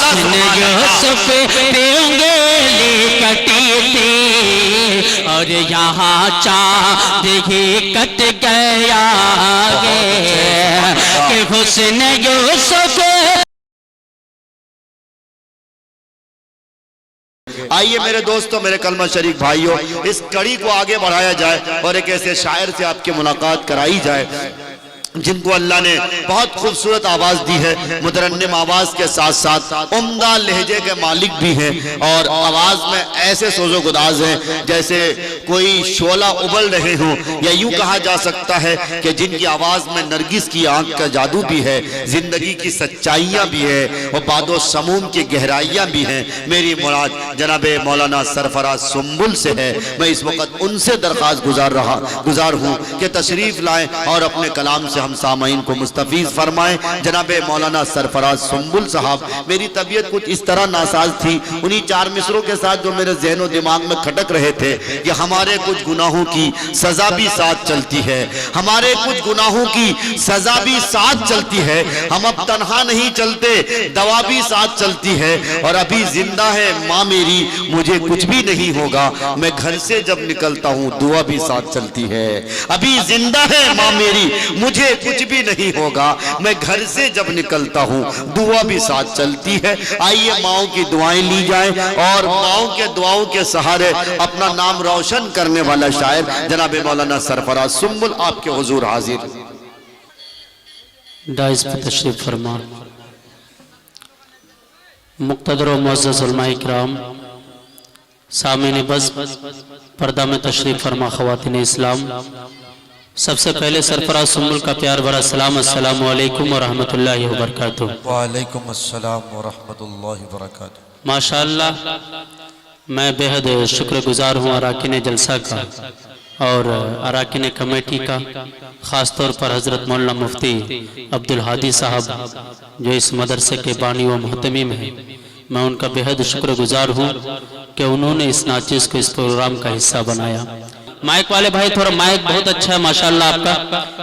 حسن یوسف پہ انگلی کٹی تھی اور یہاں چاند ہی کٹ گیا کہ حسن یوسف. آئیے میرے دوستوں، میرے کلمہ شریک بھائیوں، اس کڑی کو آگے بڑھایا جائے اور ایک ایسے شاعر سے آپ کی ملاقات کرائی جائے جن کو اللہ نے بہت خوبصورت آواز دی ہے، مترنم آواز کے ساتھ ساتھ عمدہ لہجے کے مالک بھی ہیں اور آواز میں ایسے سوز و گداز ہیں جیسے کوئی شعلہ ابل رہے ہوں، یا یوں کہا جا سکتا ہے کہ جن کی آواز میں نرگس کی آنکھ کا جادو بھی ہے، زندگی کی سچائیاں بھی ہیں اور باد و سموم کی گہرائیاں بھی ہیں. میری مراد جناب مولانا سرفراز سنبل سے ہے. میں اس وقت ان سے درخواست گزار ہوں کہ تشریف لائیں اور اپنے کلام سے ہم سامعین کو مستفیض فرمائیں. جناب مولانا سرفراز سنبل صاحب، میری طبیعت کچھ اس طرح ناساز تھی انہی 4 مصروں کے ساتھ جو میرے ذہن و دماغ میں کھٹک رہے تھے کہ ہمارے کچھ گناہوں کی سزا بھی ساتھ چلتی ہے، ہمارے کچھ گناہوں کی سزا بھی ساتھ چلتی ہے، ہم اب تنہا نہیں چلتے، دوا بھی ساتھ چلتی ہے، اور ابھی زندہ ہے ماں میری، مجھے کچھ بھی نہیں ہوگا، میں گھر سے جب نکلتا ہوں دعا بھی ساتھ چلتی ہے. ابھی زندہ ہے ماں میری، مجھے کچھ بھی نہیں ہوگا، میں گھر سے جب نکلتا ہوں دعا بھی ساتھ چلتی ہے. آئیے ماؤں کی دعائیں لی جائیں اور ماؤں کے دعاؤں کے سہارے اپنا نام روشن کرنے والا شاعر جناب مولانا سرفراز سنبل آپ کے حضور حاضر. ڈائز پہ تشریف فرما. مقتدر و معزز علماء کرام، سامعین بس پردہ میں تشریف فرما خواتین اسلام، سب سے پہلے سرفراز سنبل کا پیار بھرا سلام. السلام علیکم ورحمت اللہ وبرکاتہ. وعلیکم السلام ورحمت اللہ وبرکاتہ. ماشاءاللہ میں بے حد شکر گزار ہوں اراکین جلسہ کا اور اراکین کمیٹی کا، خاص طور پر حضرت مولانا مفتی عبدالہادی صاحب جو اس مدرسے کے بانی و محتمم ہیں. میں ان کا بے حد شکر گزار ہوں کہ انہوں نے اس ناچیز کو اس پروگرام کا حصہ بنایا. مائک والے بھائی تھوڑا مائک بہت اچھا ہے ماشاءاللہ آپ کا،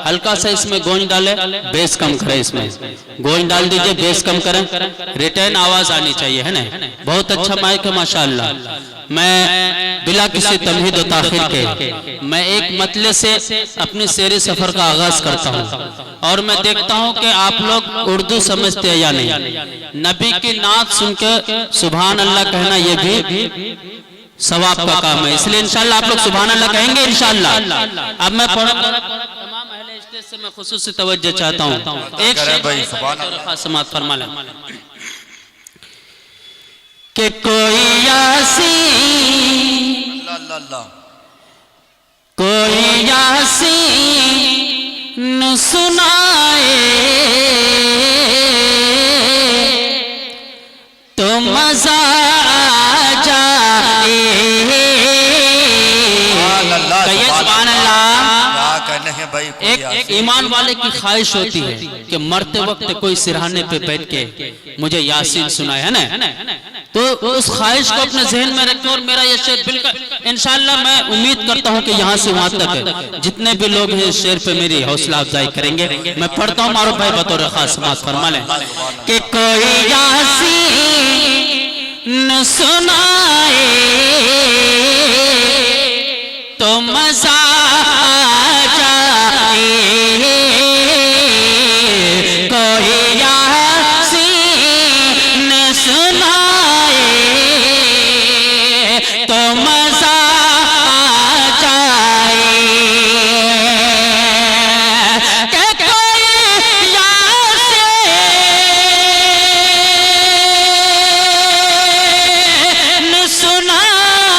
ہلکا سا اس میں گونج ڈالے، بیس کم کریں، اس میں گونج ڈال دیجئے، بیس کم کریں، ریٹرن آواز آنی چاہیے ہے نا. بہت اچھا مائک ہے ماشاءاللہ. میں بلا کسی تمہید و تاخیر کے میں ایک مطلع سے اپنی سیر سفر کا آغاز کرتا ہوں اور میں دیکھتا ہوں کہ آپ لوگ اردو سمجھتے ہیں یا نہیں. نبی کی نعت سن کے سبحان اللہ کہنا یہ بھی ثواب کا کام ہے، اس لئے انشاءاللہ آپ لوگ سبحان اللہ کہیں گے انشاءاللہ. اب میں تمام اہل اسٹیج سے میں خصوصی توجہ چاہتا ہوں، ایک شیخ سماعت فرما لیں کہ کوئی یاسین کوئی یاسین سنائے تو مزہ ایک ایمان والے کی خواہش ہوتی ہے کہ مرتے وقت کوئی سرہانے پہ بیٹھ کے مجھے یاسین سنائے ہے نا. تو اس خواہش کو اپنے ذہن میں رکھیں اور میرا یہ شعر بالکل انشاءاللہ میں امید کرتا ہوں کہ یہاں سے وہاں تک جتنے بھی لوگ ہیں اس شعر پہ میری حوصلہ افزائی کریں گے. میں پڑھتا ہوں معروف بھائی بطور خاص سماعت فرما لیں کہ کوئی یاسین سنائے تو مزہ کوئی یاسین سنائے تو مزہ جائے کہ کوئی یاسین سنائے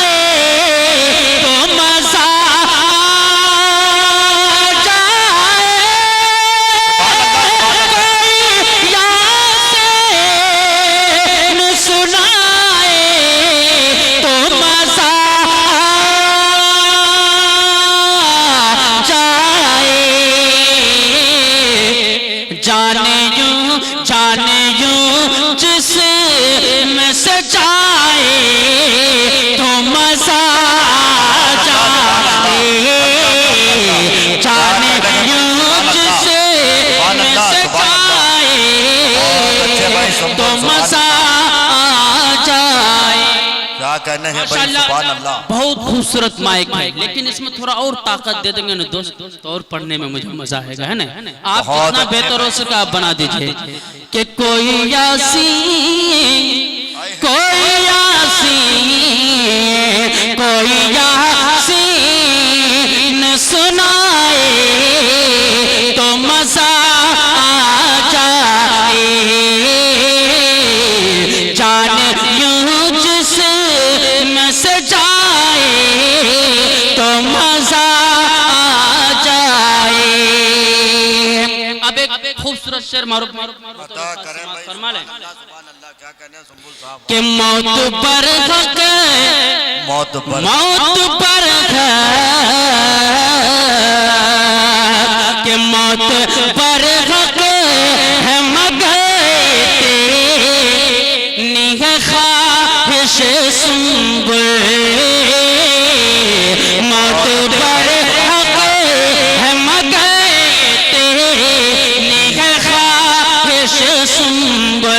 کیا کہنا ہے بھائی، سبحان ماشاءاللہ اللہ. بہت خوبصورت مائک ہے، لیکن اس میں تھوڑا اور طاقت دے دیں گے نا دوست تو اور پڑھنے میں مجھے مزہ آئے گا، ہے نا؟ آپ بہت جتنا بہتر ہو سکا آپ بنا دیجئے کہ کوئی یاسین کوئی یاسین کوئی یاسین سنائے تو مزہ آ جائے جان یوں جسم سے جائے تو مزہ آ جائے. اب ایک خوبصورت شعر معروف عطا کریں بھائی، فرما لیں سبحان اللہ. کیا کہنا ہے سنبل صاحب؟ کہ موت پر حق موت پر موت پر ہے کہ موت پر حق ہے مگر تیری ہے خواہش سنبل موت پر حق ہے مگر تیری ہے خواہش سنبل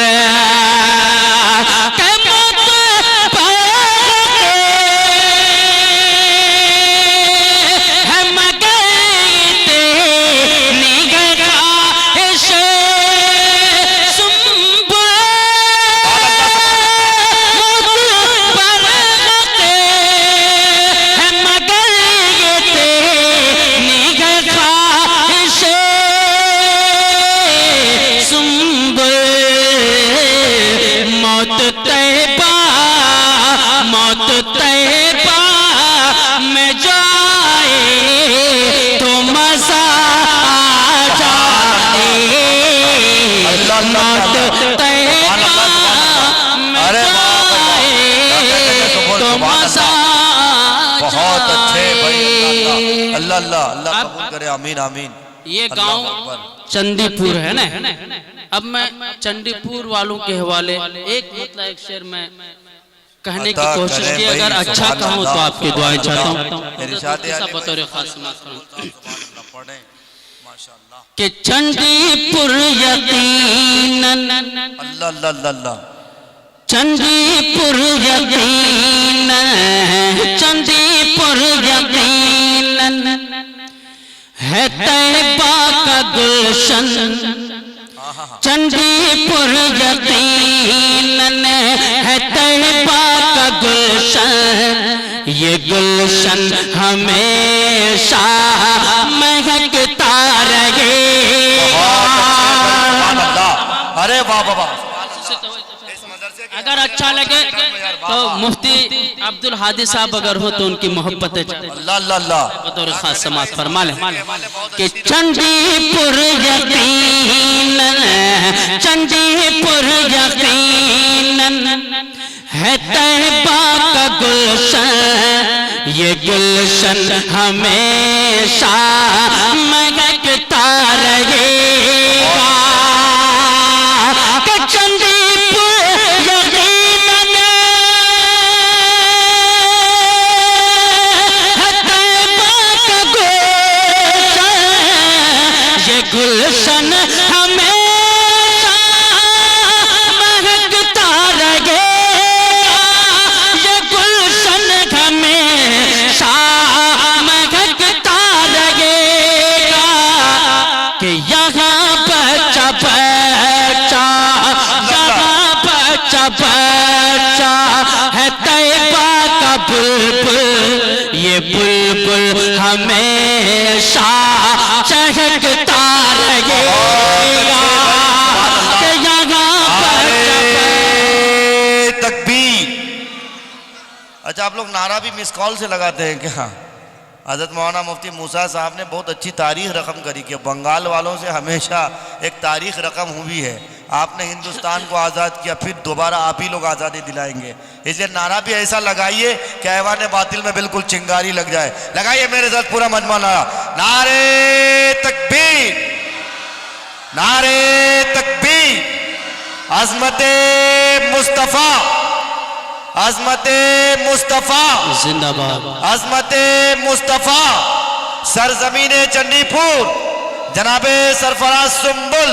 موت طیبہ میں جائے تو مزہ آ جائے موت طیبہ میں جائے تو مزہ آ بہت اچھے بھائی. جائے. اللہ اللہ اللہ قبول کرے. آمین آمین. یہ گاؤں چندی پور ہے نا. اب میں چندی پور والوں کے حوالے ایک شعر میں کہنے کی کوشش کی، اگر اچھا کہوں تو آپ کی دعائیں چاہتا ہوں بطور خاص سماعت کروں کہ چندی پور یقیناً اللہ اللہ اللہ اللہ. چندی پور یقیناً چندی پور یقیناً ہے طیبہ کا گلشن چندی پور یقیناً ہے طیبہ کا گلشن یہ گلشن ہمیشہ مہکتا رہے. سبحان اللہ. ارے واہ واہ واہ. اگر اچھا لگے تو مفتی عبدالحادی صاحب اگر ہو تو ان کی محبت اللہ اللہ اللہ. بطور خاص سماعت فرما لیں کہ چندی پور یقیناً چندی پور یقیناً ہے طیبہ کا گلشن یہ گلشن ہمیشہ مہکتا رہے گا. کہ چندی پور یقیناً ہے طیبہ کا گلشن یہ گلشن ہمیشہ مہکتا رہے گا. یہ گلشن ہمیشہ مہکتا رہے گا. کہ یہاں بچہ بچہ یہاں بچہ بچہ ہے طیبہ کا بلبل یہ بلبل ہمیشہ چہکتا رہے گا. کہ یہاں بچہ تکبیر. اچھا آپ لوگ نعرہ بھی مس کال سے لگاتے ہیں کیا؟ حضرت مولانا مفتی موسیٰ صاحب نے بہت اچھی تاریخ رقم کری کہ بنگال والوں سے ہمیشہ ایک تاریخ رقم ہوئی ہے. آپ نے ہندوستان کو آزاد کیا، پھر دوبارہ آپ ہی لوگ آزادی دلائیں گے. اس لیے نعرہ بھی ایسا لگائیے کہ ایوان باطل میں بالکل چنگاری لگ جائے. لگائیے میرے ساتھ پورا مجمع نعرہ. نعرے تکبیر نعرے تکبیر. عظمت مصطفیٰ عظمت مصطفیٰ زندہ باد. عظمت مصطفیٰ سرزمین چندی پور جناب سرفراز سنبل.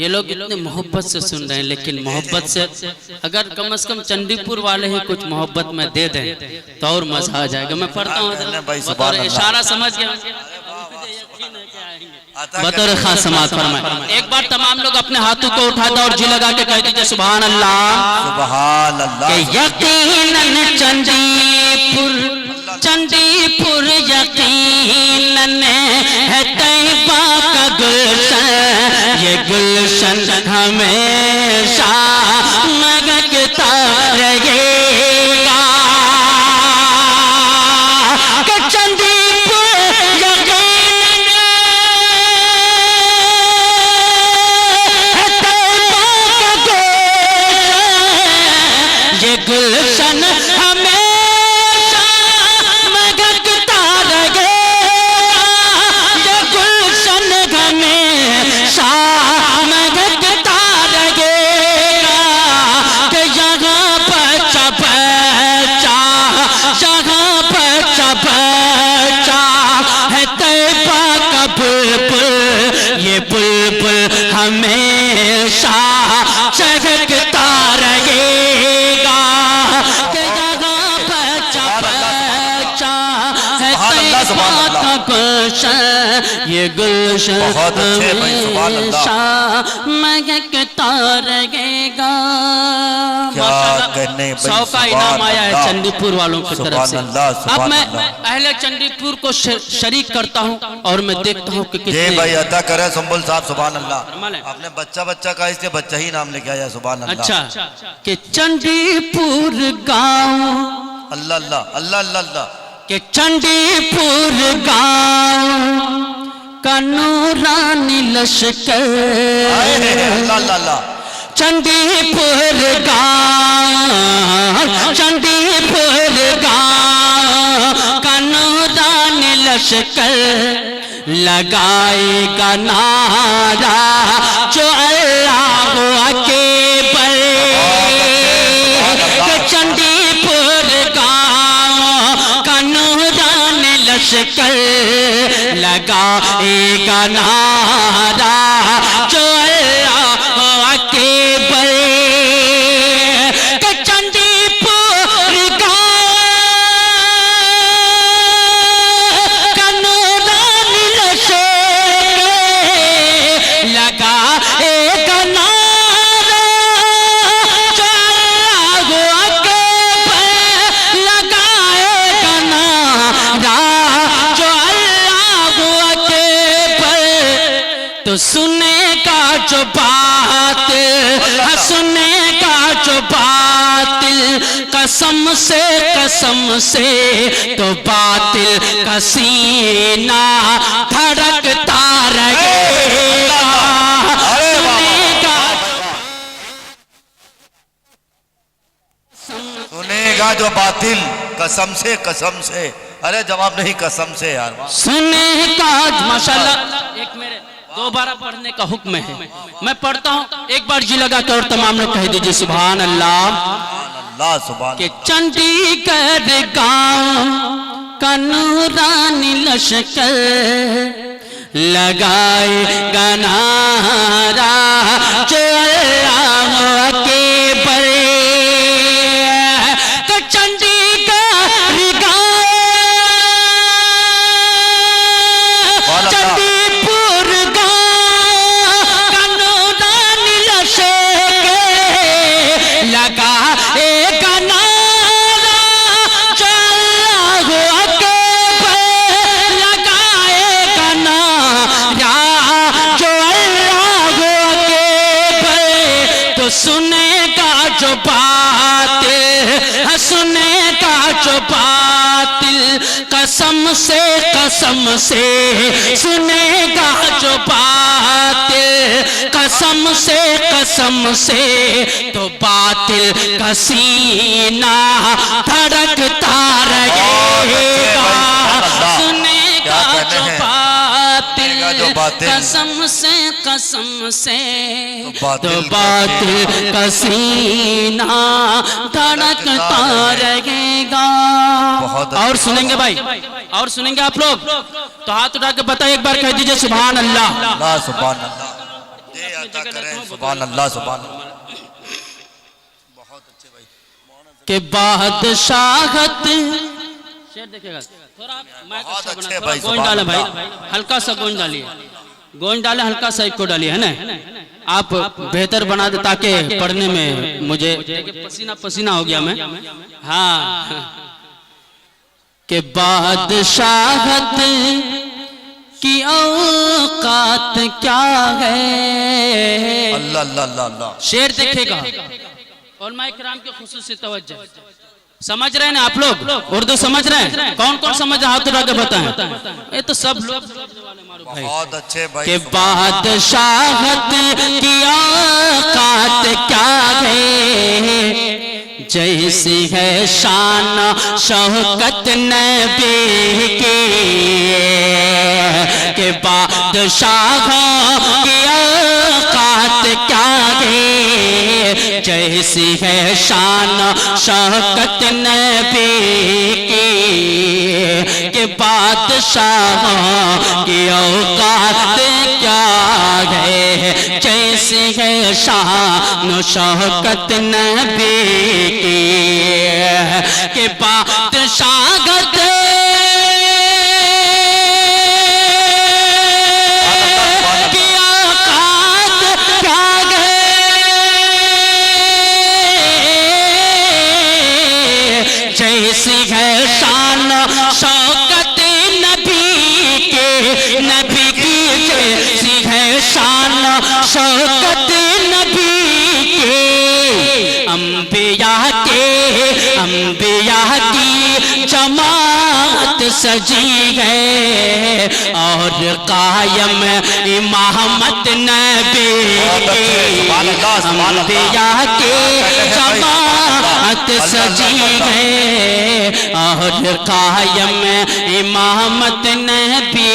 یہ لوگ اتنے محبت سے سن رہے ہیں، لیکن محبت سے اگر کم از کم چندی پور والے ہی کچھ محبت میں دے دیں تو اور مزہ آ جائے گا. میں پڑھتا ہوں بھائی بطور سبحان اللہ. اشارہ سمجھ گیا، عطا بطور کریں. خاص سماعت فرمائیں. ایک بار تمام لوگ اپنے ہاتھوں کو اٹھا دو اور جی لگا کے کہہ دیجئے سبحان اللہ. سبحان اللہ. کہ یقیناً چندی پور یقیناً ہے طیبہ کا گلشن، یہ گلشن ہمیشہ مہکتا رہے گا. کہ چندی پور یقیناً ہے طیبہ کا گلشن، یہ گلشن ہمیشہ مہکتا رہے گا. یہ گلشن ہمیشہ مہکتا رہے گا. کہ یہاں بچہ بچہ ہے طیبہ کا بلبل، یہ بلبل ہمیشہ چہکتا رہے گا. کہ یہاں بچہ ہے طیبہ کا گلشن، یہ گلشن بہت اچھے بھائی، سبحان اللہ. ہمیشہ مہکتا رہے گا. کیا کہنے بھائی، 100 کا انعام آیا ہے اللہ. چندی پور والوں کی طرف سے. سبحان اللہ، سبحان اب میں اللہ. اہل چندی پور کو شریک کرتا ہوں اور میں دیکھتا ہوں کہ جی کتنے بھائی عطا کرے سنبل صاحب. سبحان اللہ. فرمائیں. آپ نے بچہ کہا، اس سے بچہ ہی نام لے کے آیا. سبحان اللہ. اچھا کہ چندی پور گاؤں، اللہ اللہ اللہ اللہ اللہ. کہ چندی پور گاؤں کا نورانی لشکر، اللہ اللہ اللہ. چندی پور گاؤں کا نورانی لشکر لگائے گا نعرہ جو اللہ اکبر. کہ چندی پور گاؤں کا نورانی لشکر لگائے گا نعرہ جو اللہ اکبر. کہ چندی پور گاؤں کا نورانی لشکر لگائے گا نعرہ جو اللہ اکبر، لگائے گا نعرہ جو اللہ اکبر. تو سنے گا جو باطل، سنے گا جو باطل قسم سے تو باطل کا سینہ دھڑکتا رہے گا. سنے گا سنے گا جو باطل قسم سے. ارے جواب نہیں، قسم سے یار. سنے کا ماشاءاللہ. ایک میرے دوبارہ پڑھنے کا حکم ہے، میں پڑھتا ہوں ایک بار جی لگا کر اور تمام لوگ کہہ دیجئے سبحان اللہ. اللہ سبحان. کہ چندی گڑھ گاؤں کا نورانی لشکر لگائے گا نعرہ جو اللہ اکبر. کہ چندی گڑھ گاؤں، چندی پور گاؤں کا نورانی لشکر لگائے گا نعرہ جو اللہ اکبر، لگائے گا نعرہ جو اللہ اکبر. تو سنے گا جو باطل، سنے گا جو باطل قسم سے سنے گا جو باطل قسم سے تو باطل کا سینہ دھڑکتا رہے گا. سنے گا جو باطل قسم سے تو باطل کا سینہ دھڑکتا رہے گا. اور سنیں گے بھائی، اور سنیں گے آپ لوگ تو ہاتھ اٹھا کے بتائیں ایک بار کہہ دیجئے سبحان اللہ. اللہ سبحان اللہ دے عطا کریں سبحان اللہ سبحان اللہ. بہت اچھے بھائی کہ بادشاہت شعر دیکھے گا تھوڑا مائک بہت اچھا اچھے بنا بھائی، تھوڑا گونج ڈالے سبحان بھائی ہلکا سا گونج ڈالیے گونج ڈالے ہلکا سا ایک کو ڈالیے ہے نا آپ بہتر بنا دے تاکہ پڑھنے میں مجھے پسینہ پسینہ ہو گیا میں ہاں کہ بادشاہت کی اوقات کیا ہے. اللہ اللہ اللہ اللہ. شعر دیکھے گا علماء کرام کے خصوصی توجہ سمجھ رہے ہیں آپ لوگ اردو سمجھ رہے ہیں کون کون سمجھ رہے ہاتھ اٹھا کے بتائیں یہ تو سب لوگ بہت اچھے بھائی. کہ بادشاہت کی اوقات کیا ہے جیسی ہے شان شوکت نبی کی کہ بادشاہوں کی اوقات کیا ہے جیسی ہے شان شوکت نبی کی کہ بادشاہوں کی اوقات کیا ہے جیسی ہے شان شوکت نبی کی کہ بادشاہت کی اوقات کیا ہے جیسی ہے شان شوکت نبی کی جیسی ہے شان شوکت نبی کی انبیاء کی جماعت سجی ہے اور قائم امامت نبی کی انبیاء کی جماعت سجی ہے اور قائم امامت نبی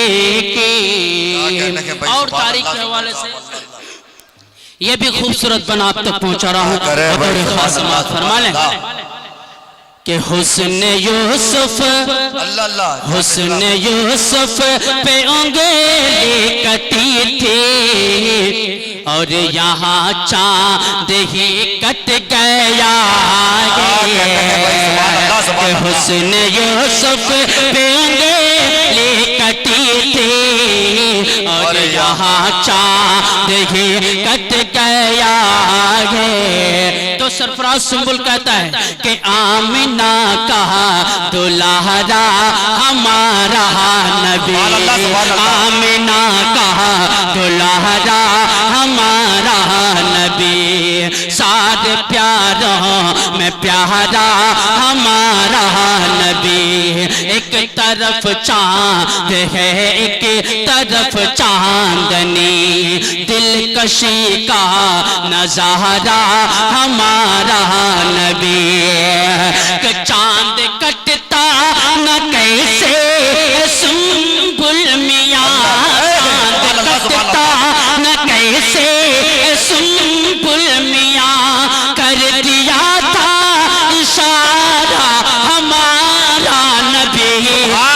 کی. اور تاریخ کے حوالے سے یہ بھی خوبصورت بنا آپ تک پہنچا رہا ہوں بطور خاص بات فرما لیں کہ حسن یوسف حسن یوسف پہ انگلی کٹی تھی اور یہاں چاند ہی کٹ گیا کہ حسن یوسف پہ انگلی کٹی تھی اور یہاں چاند ہی کٹ گیا ہے. تو سرفراز سنبل کہتا ہے کہ آمنہ کا دلہرا ہمارا نبی آمنہ کا دلہرا ہمارا نبی سارے پیاروں میں پیارا ہمارا نبی. ایک طرف چاند ہے ایک طرف چاندنی دلکشی کا نظارہ ہمارا نبی. کہ چاند کٹتا نہ کیسے سنبل میاں چاند کٹتا نہ کیسے سنبل میاں کر دیا تھا اشارہ ہمارا نبی.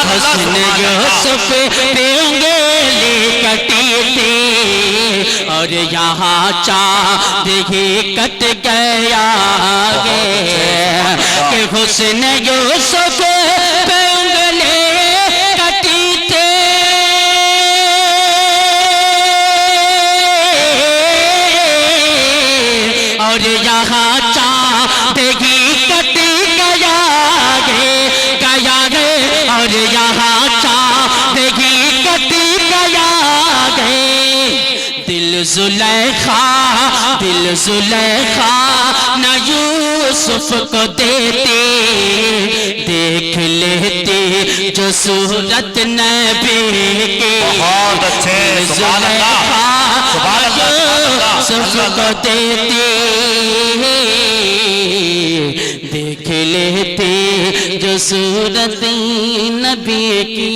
حسن یوسف پہ انگلی کٹی تھی اور یہاں چاند ہی کٹ گیا ہے کہ حسن یوسف پہ انگلی کٹی تھی اور یہاں چاند ہی کٹ گیا ہے اور یہاں چاند ہی کٹ گیا ہے. دل زلیخا نہ یوسف کو دیتی دیکھ لیتی جو صورت نبی کی. بہت اچھے سبحان اللہ یوسف کو دیتی دیکھ لیتی جو صورت نبی کی.